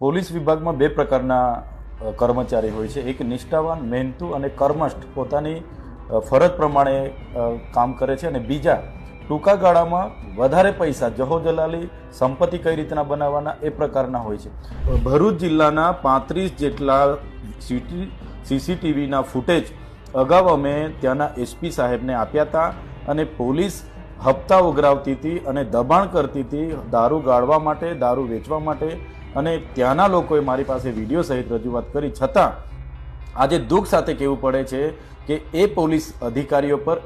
Police વિભાગમાં બે પ્રકારના કર્મચારી હોય છે. એક નિષ્ઠાવાન, મહેનતુ અને કર્મઠ પોતાની ફરજ પ્રમાણે કામ કરે છે, અને બીજા ટૂંકા ગાળામાં વધારે પૈસા જહોજલાલી સંપત્તિ કઈ રીતના બનાવવાના એ પ્રકારના હોય છે. ભરૂચ જિલ્લાના 35 જેટલા સીસીટીવીના ફૂટેજ અગાઉ અમે ત્યાંના એસપી સાહેબને આપ્યા હતા, અને પોલીસ હપ્તા ઉઘરાવતી હતી અને દબાણ કરતી હતી દારૂ ગાળવા માટે, દારૂ વેચવા માટે, અને ત્યાંના લોકોએ મારી પાસે વિડીયો સહિત રજૂઆત કરી. છતાં આજે દુઃખ સાથે કહેવું પડે છે કે એ પોલીસ અધિકારીઓ પર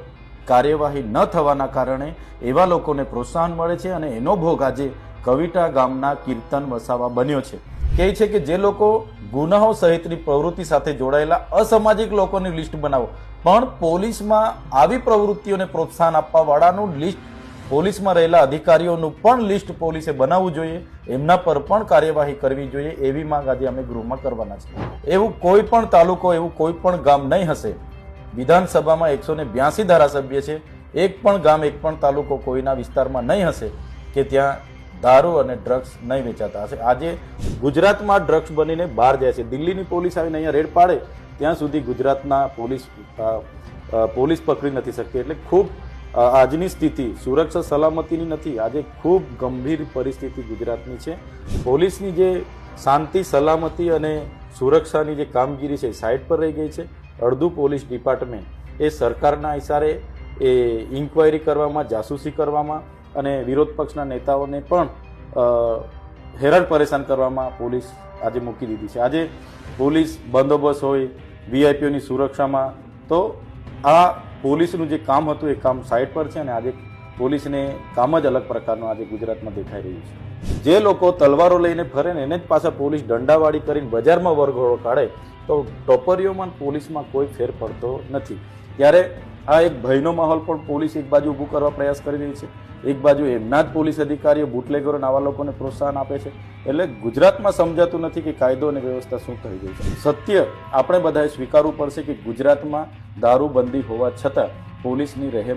કાર્યવાહી ન થવાના કારણે એવા લોકોને પ્રોત્સાહન મળે છે, અને એનો ભોગ આજે કવિટા ગામના કીર્તન વસાવા બન્યો છે. કહે છે કે જે લોકો ગુનાઓ સહિતની પ્રવૃત્તિ સાથે જોડાયેલા અસામાજિક લોકોની લિસ્ટ બનાવો, પણ પોલીસમાં આવી પ્રવૃત્તિઓને પ્રોત્સાહન આપવા વાળાનું લિસ્ટ, પોલીસમાં રહેલા અધિકારીઓનું પણ લિસ્ટ પોલીસે બનાવવું જોઈએ, એમના પર પણ કાર્યવાહી કરવી જોઈએ, એવી માંગ આજે અમે ગૃહમાં કરવાના છે. એવું કોઈ પણ તાલુકો, એવું કોઈ પણ ગામ નહીં હશે. વિધાનસભામાં 182 ધારાસભ્ય છે. એક પણ ગામ, એક પણ તાલુકો કોઈના વિસ્તારમાં નહીં હશે કે ત્યાં દારૂ અને ડ્રગ્સ નહીં વેચાતા હશે. આજે ગુજરાતમાં ડ્રગ્સ બનીને બહાર જાય છે. દિલ્હીની પોલીસ આવીને અહીંયા રેડ પાડે ત્યાં સુધી ગુજરાતના પોલીસ પકડી નથી શકતી. એટલે ખૂબ આજની સ્થિતિ સુરક્ષા સલામતીની નથી, આજે ખૂબ ગંભીર પરિસ્થિતિ ગુજરાતની છે. પોલીસની જે શાંતિ, સલામતી અને સુરક્ષાની જે કામગીરી છે સાઇડ પર રહી ગઈ છે. અડધું પોલીસ ડિપાર્ટમેન્ટ એ સરકારના ઇશારે એ ઇન્ક્વાયરી કરવામાં, જાસૂસી કરવામાં અને વિરોધ પક્ષના નેતાઓને પણ હેરાન પરેશાન કરવામાં પોલીસ આજે મૂકી દીધી છે. આજે પોલીસ બંદોબસ્ત હોય, વીઆઈપીઓની સુરક્ષામાં, તો આ પોલીસનું જે કામ હતું એ કામ સાઇડ પર છે, અને આજે પોલીસને કામ જ અલગ પ્રકારનું આજે ગુજરાતમાં દેખાઈ રહ્યું છે. જે લોકો તલવારો લઈને ફરે ને એને જ પાછા પોલીસ દંડાવાળી કરીને બજારમાં વરઘોડો કાઢે, તો ટોપરીઓમાં પોલીસમાં કોઈ ફેર પડતો નથી. ત્યારે આ એક ભયનો માહોલ પણ પોલીસ એક બાજુ ઊભું કરવા પ્રયાસ કરી રહી છે, એક બાજુ એમના જ પોલીસ અધિકારીઓ બુટલેગરો આવા લોકોને પ્રોત્સાહન આપે છે. એટલે ગુજરાતમાં સમજાતું નથી કે કાયદો અને વ્યવસ્થા શું થઈ ગઈ છે. સત્ય આપણે બધાએ સ્વીકારવું પડશે કે ગુજરાતમાં દારૂબંધી હોવા છતાં પોલીસની રહેમ